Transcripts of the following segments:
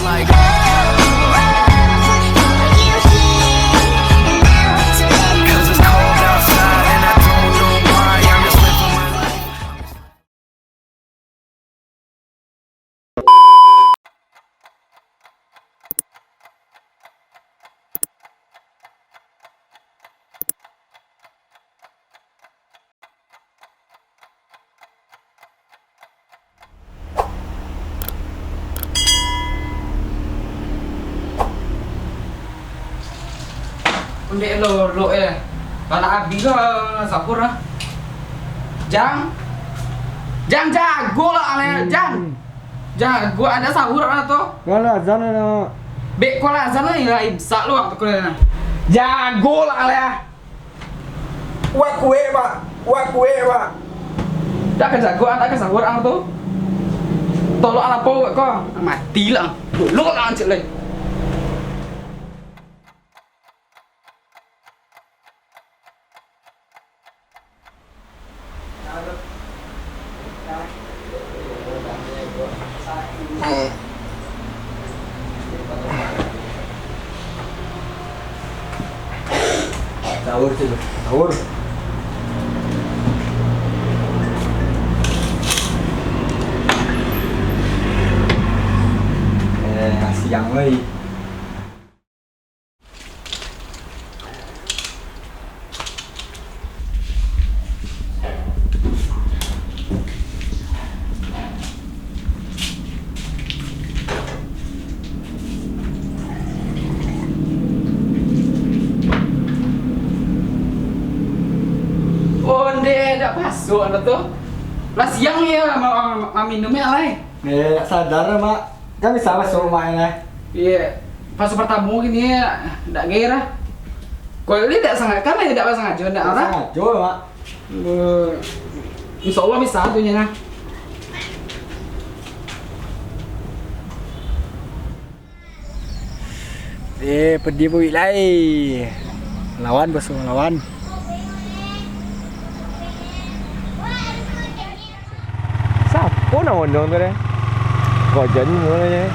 like, cause it's cold outside and I don't know why. I'm just living my life. Undek lo Para abi ke sahur lah. Jang jago lah ale jang. Jago ada sahur lah tuh. Wala azan na. Bek ko lah sana lah imsak lu waktu kuliah. Jago lah ale. Wa kue, Pak. Dah ke jago anda ke sahur ang tuh. Tolong ala po kok mati lah. Dulu lah cik leh. Sahur. Siang lagi. Onde dak masuk anda tuh. Lah siang ya mau minumnya alay. Sadar Mak. Kan bisa masuk rumahnya. Iya, pas pertama gini ya, ndak gairah. Kalau ini tidak sangat kan tidak pas sengaja, ndak orang. Coba Mak. Insya Allah bisa tuh nya. Pedih puik lai. Lawan bos lawan. Siapa nak undang tu deh? Kau jadi mulanya.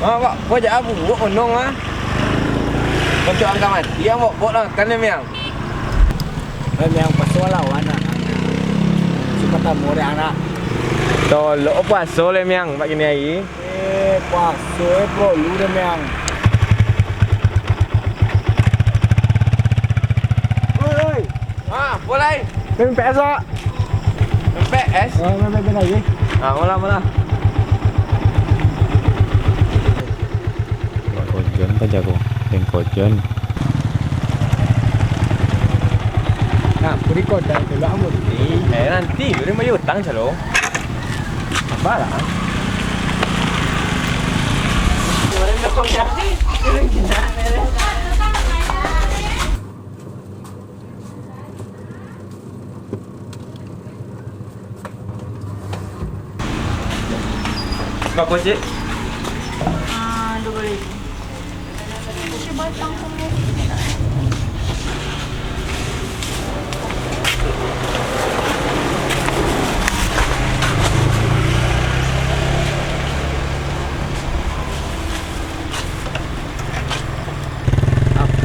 Pak, kau jangan buat undang ah. Kau cakap angkat mati, yang buat lah kan yang. Yang pasal lawan ah. Siapa tamu dia anak. Tolok pasal yang pak kini lagi. Pasal bro, lu dia yang. Oi. Boleh. Main PS tak? Main PS? Oh, main lagi. Mula. Kojon pa jago. Yang kojon. Nah, puri kojon dulu kamu nanti beri mau utang calo. Apa lah? Berapa cik? 2.000. Kasi batang ko mo.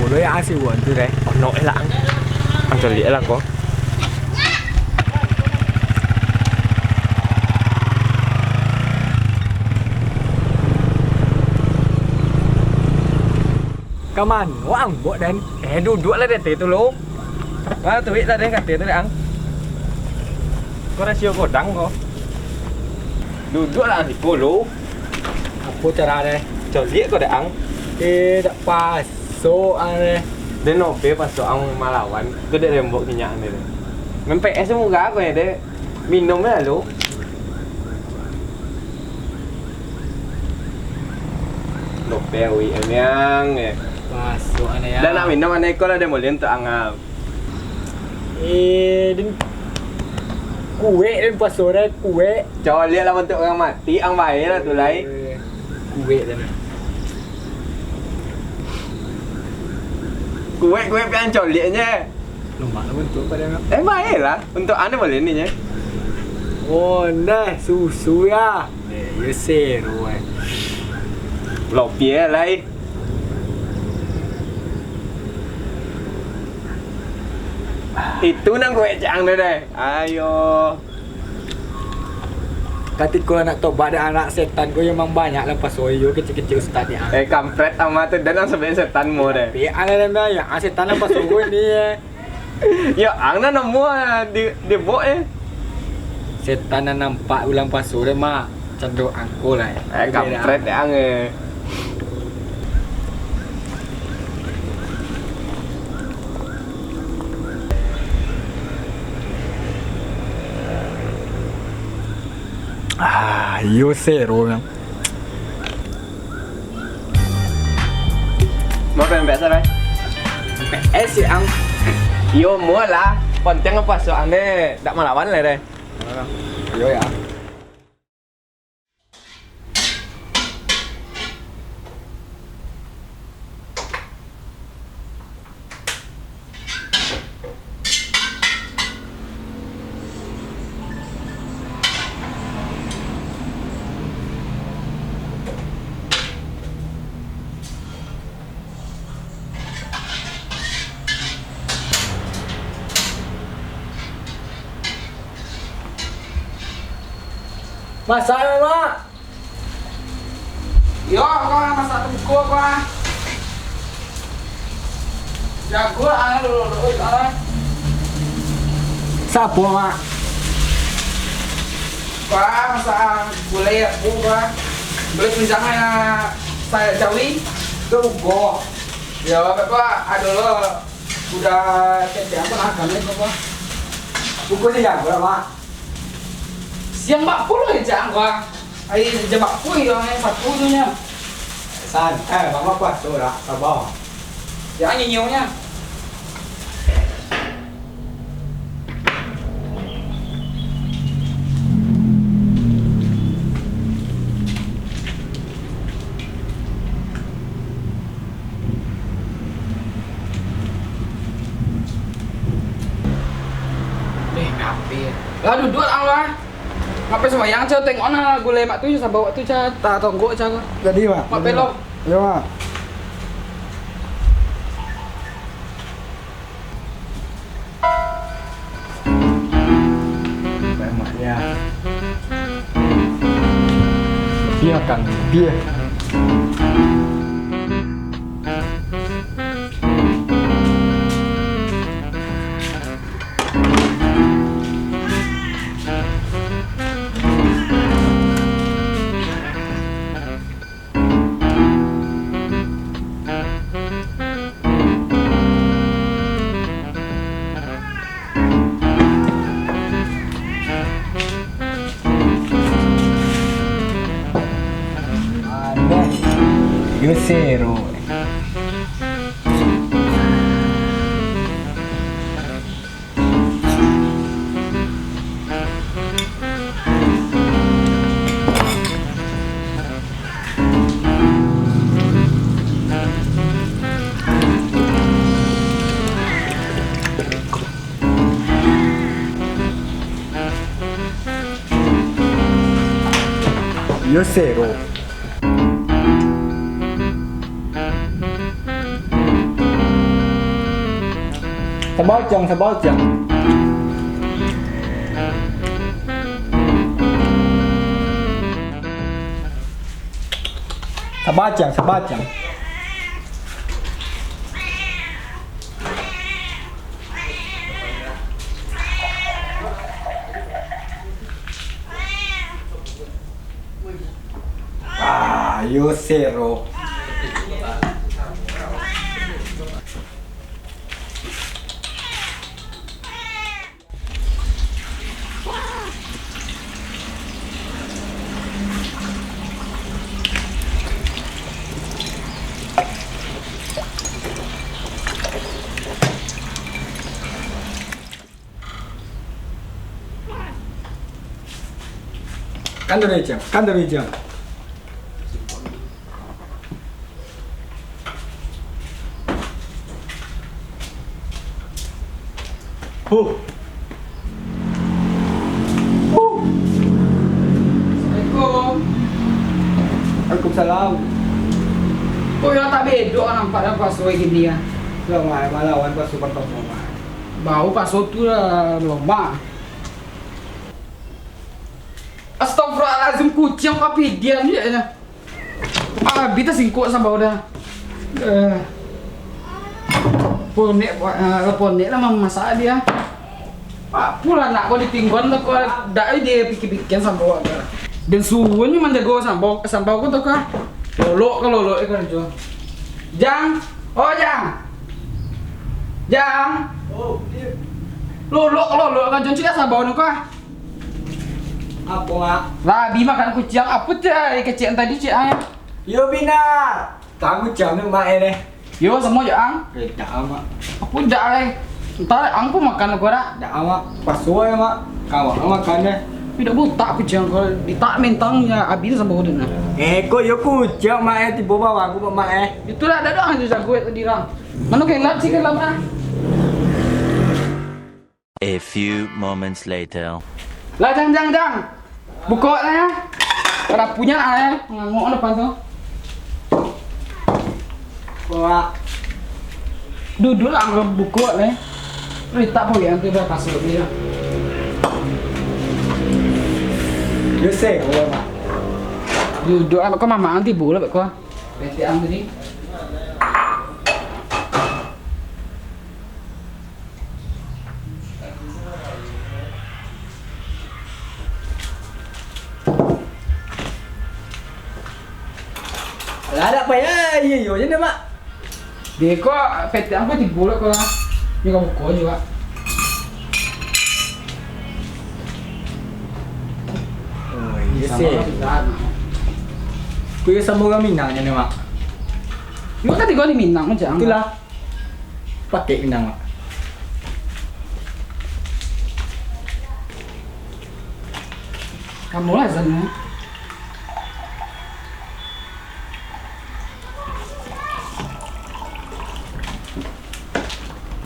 Đối ai siêu quần từ đấy còn nội lãng ăn cho lĩa là có Come on, ngoang buat dan duduk lah deh tu lo. Tu lah deh kata tu ang. Kau rasio kau dang kau. Duduk lah di polo. Apa cara deh? Coba kau dah ang. Tak pas. So ane den nope pas soang malawan tu dia rembok kinyak ni. Main PS muka aku ya deh. Minumnya lo. Nope wi emang ya. Pas so ane ya. Dan nak minum ane kau lah dia boleh untuk angap. Den kue den pas sore kue. Coba lihat lah bentuk orang mati ang baik lah tu lai. Kue dan Kue pian coliknya. Lemak bentuk pada nak. Baiklah. Untuk anda boleh ni ya. Oh, nah susu ya. Ya seru eh. Lopie lah. Itu nang kue cang deh. Ayo. Kati kalau nak tobat ada anak setan kau memang banyak lah pas oyo kecil-kecil ustaz ni. Kampret amat tu dan sampai setan mu deh. Tapi ada nama ya setan apa suruh ni eh. Ya, angna nemu di bok Setan yang nampak ulang pasu deh mak. Cenderung angko lah. Kampret ang Yo seru yang. Mau pengen biasa deh. PS yang. Yo mua lah. Penting apa soal deh. Tak melawan lah deh. Yo ya. Masak mak. Yo, kau masak tengku kau. Jago lu. Sapo mak. Kau masak gulai aku kau. Gulai tunjangan saya Jawi. Tu go. Ya, bapak ada lo. Udah kerja apa nak kami kau? Buku ni jago lah mak. Siang bak puluh aja gua. Ai jebak puluh yang satu tu nya. San, mama kuat tu lah, sabar. Ya nyinyunya. Ngapain? Lah duduk lah. Ngapain sembahyang cah tengok na gulai mak tu saya bawa tu cah tak tonggok cah. Jadi mak. Mak belok. Ya mak. Maknya. Biar kan, biar. Yo seru. Yo seru. Sabajang. Sabajang. Yo seru. Kandorijang. Assalamualaikum. Waalaikumsalam. Kok yang tak bedok nampaknya pas sore gini ya. Lah mai malawan pas super top mai. Bau pas tu lah lomba. Astagfirullahaladzim, kucing kapi diam je. Bita singkuk sama udah. Ponek lah memasak dia. Pak pula nak kau ditinggal lah kau dah dia pikir-pikir sama ada. Dan suhunya menjaga sampai aku tu kah? Lolok ikan jo. Jang, oh jang. Jang. Lolok kan jonci dah sampai aku kah? Apa mak? Lah Bima kan kucing apa cah kecil tadi cik ay. Yo Bina. Tahu jam ni mak ni. Yo semua jang. Dah mak. Apa dah ay. Entar ang pun makan aku dah. Dah mak. Pas sore mak. Kau makan deh. Tidak buta kucing kalau ditak mentangnya habis sama udah. Kau yo kucing mak tiba bawa aku mak Itulah ada doang je jago itu dirang. Mana kelap sih kelap dah. A few moments later. Lah jang. Buka lah ya. Kalau punya ayah ngamuk depan tu. Bawa. Duduk lah buka lah. Tak boleh nanti dah kasut dia. Yo say kau mak. Duduk apa kau mama nanti boleh kau. Bete am tadi. Lah ada apa ya? Yo je ni mak. Dia kau pete am kau tiba kau. Ni kau buka juga. Oh, yo say. Kau sama orang Minang je ni mak. Yo kan tiga di Minang macam. Itulah. Pakai Minang mak. Kamu lah sana.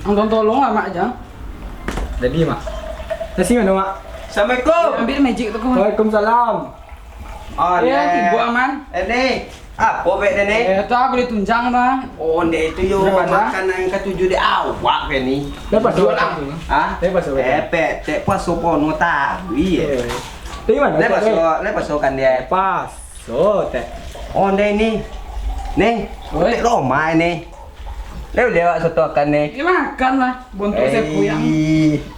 Anton tolong lah mak jang. Jadi mak. Nasi mana mak? Assalamualaikum. Ambil magic tu kau. Waalaikumsalam. Oh, Ya, tiba aman. Ni. Apa bek dia ni? Tu aku ditunjang bang. Oh, ni tu yo Daripada? makanan yang ketujuh dia awak ke ni. Lepas tu lah. Ha? Lepas tu. Pek, tek puasa pon tahu ye. Tadi mana? Lepas tu kan dia. Lepas. So, teh. Oh, ni. Ni. Oi. Tek Roma ni. Lewat soto akan ni. Ini makan lah. Bontot saya puyang.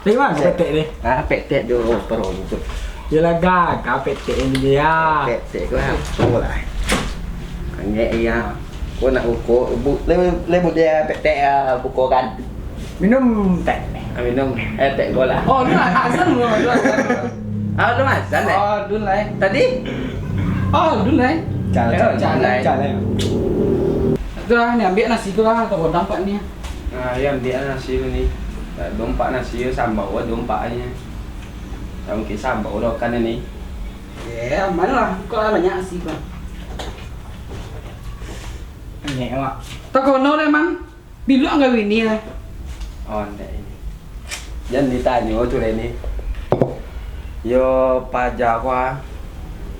Tadi mana petek ni? Ah, pek tek dulu perut tu. Yelah gagak petek ini dia. Pek tek kau apa lah. Kan ya. Kau nak ukur, lebut dia pek tek buku kan. Minum teh. Minum tek bola. Oh, ni azan lu. Ah, lu azan eh? Oh, dun lah. Tadi? Oh, dun lah. Jalan. Tu lah, ni ambil nasi tu lah. Tak boleh dapat ni. Ah, yang dia nasi tu ni. Dompak nasi sambal dompaknya. Tak mungkin sambal dah kan ni. Ya, mana lah. Kau lah banyak nasi kau. Ni mak. Tak kau nak man. Bilu angkat ini lah. Oh, ndak ini. Jangan ditanya tu ni. Yo pajak kuah.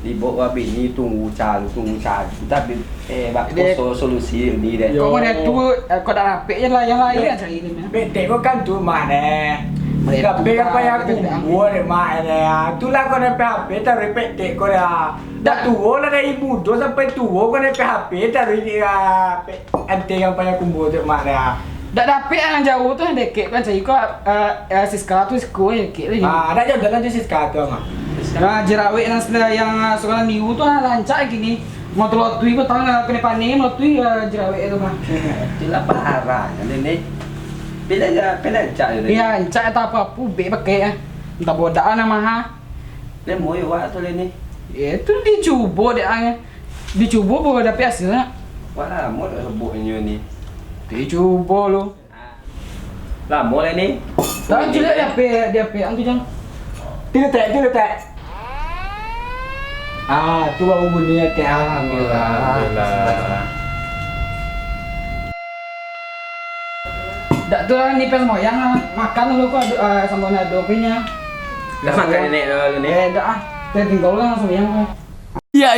Dibawa bini tunggu cari. Tapi bak solusi ni deh. Kau mana tu, kau dah rapik je lah yang lain kan cari ni. Petek kau kan tu mana? Tapi apa yang aku buat ni mak ni? Itulah kau nak PHP taruh petek kau dah. Dah tua lah dari muda sampai tua kau nak PHP taruh ni ante yang banyak kumpul tu mak dia. Dah dapet yang jauh tu yang deket kan cari kau Siska tu sekolah deket lagi. Dah jauh jalan je Siska tu mak. Nah, jerawat yang sekolah niu tu lancar gini. Mau telotui kau tahu kena panen telotui jerawat tu mah. Itulah parah ni. Bila cak ni. Ya, lancar tak apa pubek pakai entah bodak nama ha. Dia mau awak tu ni. Itu dicuba dia. Dicuba baru dapat hasilnya. Wala mau dah sebutnya ni. Dicuba lo. Lama lah ni. Tak jelek dia pe ang tu jang. Tidak tak. Tu baru bunyi teh alhamdulillah. Dak tuh nipis moyang lah. Makan lu kok sama nado punya. Dah makan nenek dulu nih. Dak ah. Teh tinggal lah langsung yang kok. Iya.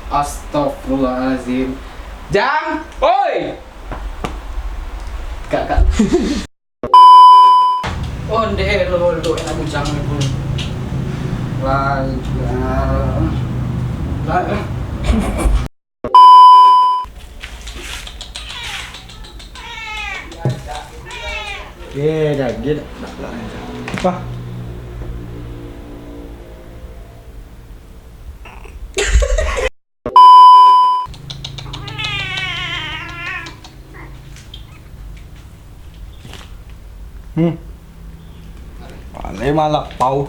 Astagfirullahaladzim. Jang, oi. Kak. Oh, ndek lo enak bujang itu. Lah. Dah gitu. Apa? Paling malah pau.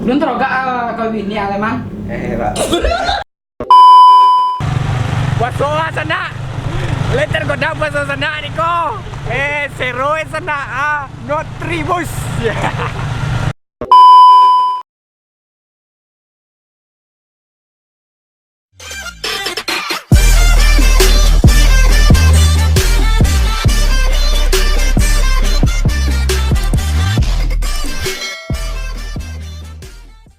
Belum teroga kau ini aleman. Pak. Waso sana. Later ko dapat sa sana niko. Zero sana not tribus.